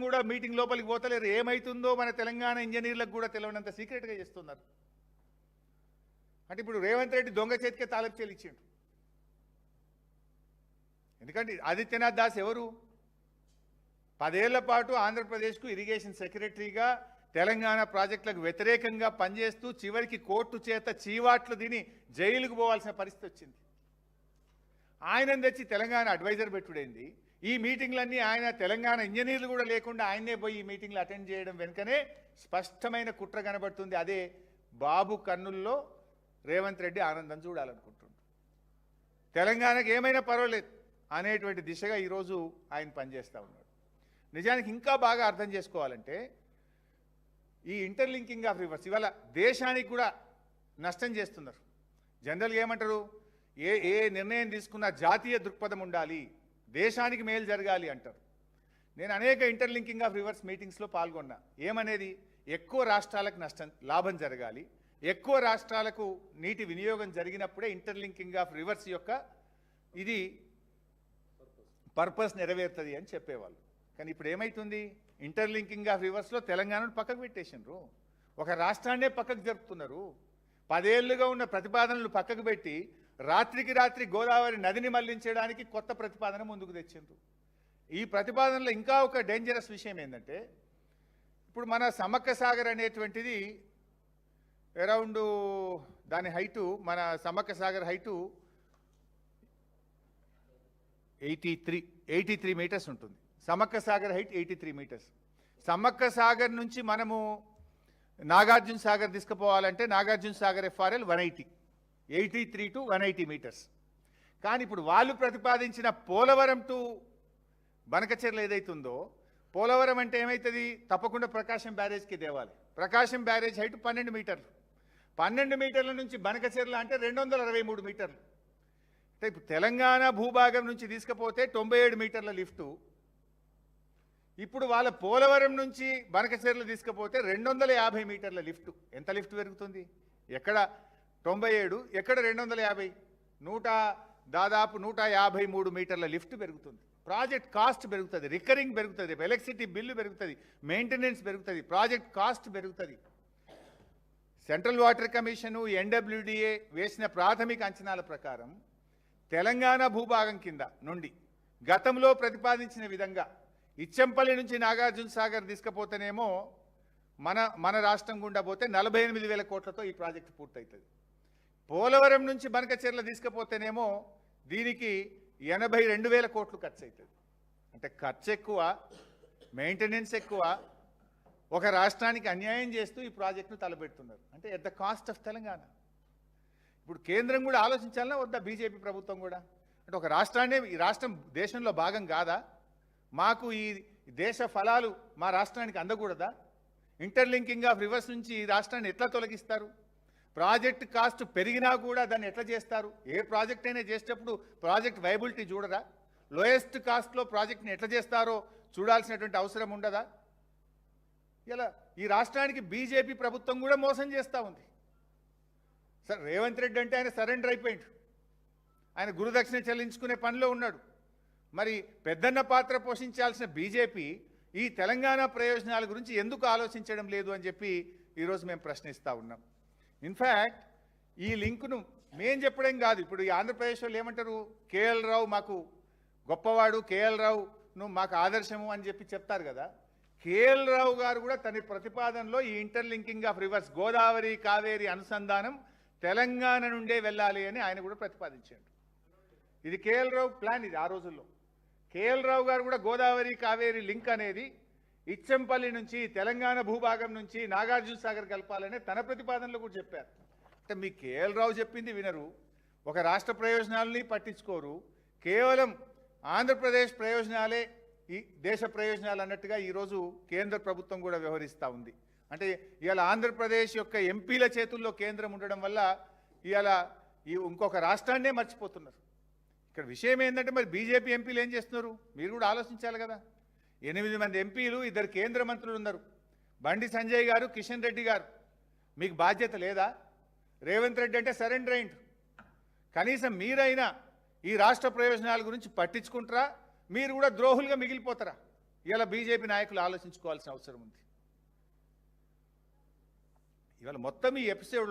కూడా మీటింగ్ లోపలికి పోతలేరు. ఏమైతుందో మన తెలంగాణ ఇంజనీర్లకు కూడా తెలియనంత సీక్రెట్గా చేస్తున్నారు. అంటే ఇప్పుడు రేవంత్ రెడ్డి దొంగ చేతికే తాలపు చెల్లించిండు. ఎందుకంటే ఆదిత్యనాథ్ దాస్ ఎవరు? 10 ఏళ్ల పాటు ఆంధ్రప్రదేశ్కు ఇరిగేషన్ సెక్రటరీగా తెలంగాణ ప్రాజెక్టులకు వ్యతిరేకంగా పనిచేస్తూ చివరికి కోర్టు చేత చీవాట్లు తిని జైలుకు పోవాల్సిన పరిస్థితి వచ్చింది. ఆయనను తెచ్చి తెలంగాణ అడ్వైజర్ పెట్టుడైంది. ఈ మీటింగ్లన్నీ ఆయన తెలంగాణ ఇంజనీర్లు కూడా లేకుండా ఆయనే పోయి ఈ మీటింగ్లు అటెండ్ చేయడం వెనుకనే స్పష్టమైన కుట్ర కనబడుతుంది. అదే బాబు కన్నుల్లో రేవంత్ రెడ్డి ఆనందం చూడాలనుకుంటున్నాడు. తెలంగాణకు ఏమైనా పర్వాలేదు అనేటువంటి దిశగా ఈరోజు ఆయన పనిచేస్తూ ఉన్నాడు. నిజానికి ఇంకా బాగా అర్థం చేసుకోవాలంటే ఈ ఇంటర్లింకింగ్ ఆఫ్ రివర్స్ ఇవాళ దేశానికి కూడా నష్టం చేస్తున్నారు. జనరల్గా ఏమంటారు, ఏ నిర్ణయం తీసుకున్నా జాతీయ దృక్పథం ఉండాలి, దేశానికి మేలు జరగాలి అంటారు. నేను అనేక ఇంటర్లింకింగ్ ఆఫ్ రివర్స్ మీటింగ్స్లో పాల్గొన్నా. ఏమనేది, ఎక్కువ రాష్ట్రాలకు లాభం జరగాలి, ఎక్కువ రాష్ట్రాలకు నీటి వినియోగం జరిగినప్పుడే ఇంటర్లింకింగ్ ఆఫ్ రివర్స్ యొక్క ఇది పర్పస్ నెరవేరుతుంది అని చెప్పేవాళ్ళు. కానీ ఇప్పుడు ఏమవుతుంది, ఇంటర్లింకింగ్ ఆఫ్ రివర్స్లో తెలంగాణను పక్కకు పెట్టేసినారు, ఒక రాష్ట్రాన్నే పక్కకు జరుపుతున్నారు. 10 ఏళ్లుగా ఉన్న ప్రతిపాదనలు పక్కకు పెట్టి రాత్రికి రాత్రి గోదావరి నదిని మళ్లించడానికి కొత్త ప్రతిపాదన ముందుకు తెచ్చిండ్రు. ఈ ప్రతిపాదనలో ఇంకా ఒక డేంజరస్ విషయం ఏంటంటే, ఇప్పుడు మన సమ్మక్క సాగర్ అనేటువంటిది అరౌండ్ దాని హైటు, మన సమ్మక్క సాగర్ హైటు 83 మీటర్స్ ఉంటుంది. Sammakka Sagar height 83 meters. సమ్మక్క సాగర్ నుంచి మనము నాగార్జున సాగర్ తీసుకుపోవాలంటే Nagarjuna Sagar FRL 180 to 180 meters. కానీ ఇప్పుడు వాళ్ళు ప్రతిపాదించిన పోలవరం టు బనకచెర్ల ఏదైతుందో, పోలవరం అంటే ఏమవుతుంది, తప్పకుండా ప్రకాశం బ్యారేజ్కి తేవాలి. ప్రకాశం బ్యారేజ్ హైట్ 12 మీటర్లు. 12 మీటర్ల నుంచి బనకచెర్ల అంటే 263 మీటర్లు. అంటే ఇప్పుడు తెలంగాణ భూభాగం నుంచి తీసుకుపోతే 97 మీటర్ల లిఫ్టు, ఇప్పుడు వాళ్ళ పోలవరం నుంచి బనకచెర్ల తీసుకుపోతే 250 మీటర్ల లిఫ్టు. ఎంత లిఫ్ట్ పెరుగుతుంది? ఎక్కడ 97, ఎక్కడ 250, దాదాపు 153 మీటర్ల లిఫ్ట్ పెరుగుతుంది. ప్రాజెక్ట్ కాస్ట్ పెరుగుతుంది, రికరింగ్ పెరుగుతుంది, ఎలక్ట్రిసిటీ బిల్లు పెరుగుతుంది, మెయింటెనెన్స్ పెరుగుతుంది, ప్రాజెక్ట్ కాస్ట్ పెరుగుతుంది. సెంట్రల్ వాటర్ కమిషను, NWDA వేసిన ప్రాథమిక అంచనాల ప్రకారం తెలంగాణ భూభాగం కింద నుండి గతంలో ప్రతిపాదించిన విధంగా ఇచ్చంపల్లి నుంచి నాగార్జున సాగర్ తీసుకుపోతేనేమో మన రాష్ట్రం గుండా పోతే 48,000 కోట్లతో ఈ ప్రాజెక్టు పూర్తవుతుంది. పోలవరం నుంచి బనకచెర్ల తీసుకుపోతేనేమో దీనికి 82,000 కోట్లు ఖర్చు అవుతుంది. అంటే ఖర్చు ఎక్కువ, మెయింటెనెన్స్ ఎక్కువ, ఒక రాష్ట్రానికి అన్యాయం చేస్తూ ఈ ప్రాజెక్టును తలపెడుతున్నారు. అంటే at the cost of Telangana. ఇప్పుడు కేంద్రం కూడా ఆలోచించాలన్నా వద్దా, బీజేపీ ప్రభుత్వం కూడా? అంటే ఒక రాష్ట్రాన్ని, ఈ రాష్ట్రం దేశంలో భాగం కాదా? మాకు ఈ దేశ ఫలాలు మా రాష్ట్రానికి అందకూడదా? ఇంటర్లింకింగ్ ఆఫ్ రివర్స్ నుంచి ఈ రాష్ట్రాన్ని ఎట్లా తొలగిస్తారు? ప్రాజెక్ట్ కాస్ట్ పెరిగినా కూడా దాన్ని ఎట్లా చేస్తారు? ఏ ప్రాజెక్ట్ అయినా చేసేటప్పుడు ప్రాజెక్ట్ వైబిలిటీ చూడరా? లోయెస్ట్ కాస్ట్లో ప్రాజెక్ట్ని ఎట్లా చేస్తారో చూడాల్సినటువంటి అవసరం ఉండదా? ఇలా ఈ రాష్ట్రానికి బీజేపీ ప్రభుత్వం కూడా మోసం చేస్తూ ఉంది. సార్ రేవంత్ రెడ్డి అంటే ఆయన సరెండర్ అయిపోయిండు, ఆయన గురుదక్షిణ చెల్లించుకునే పనిలో ఉన్నాడు. మరి పెద్దన్న పాత్ర పోషించాల్సిన బీజేపీ ఈ తెలంగాణ ప్రయోజనాల గురించి ఎందుకు ఆలోచించడం లేదు అని చెప్పి ఈరోజు మేము ప్రశ్నిస్తూ ఉన్నాం. ఇన్ఫ్యాక్ట్ ఈ లింకును మేము చెప్పడం కాదు, ఇప్పుడు ఈ ఆంధ్రప్రదేశ్ వాళ్ళు ఏమంటారు, కేఎల్ రావు మాకు గొప్పవాడు, కేఎల్ రావును మాకు ఆదర్శము అని చెప్పి చెప్తారు కదా. కేఎల్ రావు గారు కూడా తన ప్రతిపాదనలో ఈ interlinking of reverse, Godavari Kaveri అనుసంధానం తెలంగాణ నుండే వెళ్ళాలి అని ఆయన కూడా ప్రతిపాదించాడు. ఇది కేఎల్ రావు ప్లాన్. ఇది ఆ రోజుల్లో కేఎల్ రావు గారు కూడా గోదావరి కావేరి లింక్ అనేది ఇచ్చంపల్లి నుంచి తెలంగాణ భూభాగం నుంచి నాగార్జున సాగర్ కలపాలని తన ప్రతిపాదనలో కూడా చెప్పారు. అంటే మీ కేఎల్ రావు చెప్పింది వినరు, ఒక రాష్ట్ర ప్రయోజనాలని పట్టించుకోరు, కేవలం ఆంధ్రప్రదేశ్ ప్రయోజనాలే ఈ దేశ ప్రయోజనాలు అన్నట్టుగా ఈరోజు కేంద్ర ప్రభుత్వం కూడా వ్యవహరిస్తూ ఉంది. అంటే ఇవాళ ఆంధ్రప్రదేశ్ యొక్క ఎంపీల చేతుల్లో కేంద్రం ఉండడం వల్ల ఇవాళ ఇంకొక రాష్ట్రాన్నే మర్చిపోతున్నారు. ఇక్కడ విషయం ఏంటంటే మరి బీజేపీ ఎంపీలు ఏం చేస్తున్నారు మీరు కూడా ఆలోచించాలి కదా. 8 మంది ఎంపీలు, 2 కేంద్ర మంత్రులు ఉన్నారు, బండి సంజయ్ గారు, కిషన్ రెడ్డి గారు. మీకు బాధ్యత లేదా? రేవంత్ రెడ్డి అంటే సరెండర్ అయిండు. కనీసం మీరైనా ఈ రాష్ట్ర ప్రయోజనాల గురించి పట్టించుకుంటారా? మీరు కూడా ద్రోహులుగా మిగిలిపోతారా? ఇవాళ బీజేపీ నాయకులు ఆలోచించుకోవాల్సిన అవసరం ఉంది. ఇవాళ మొత్తం ఈ ఎపిసోడ్లో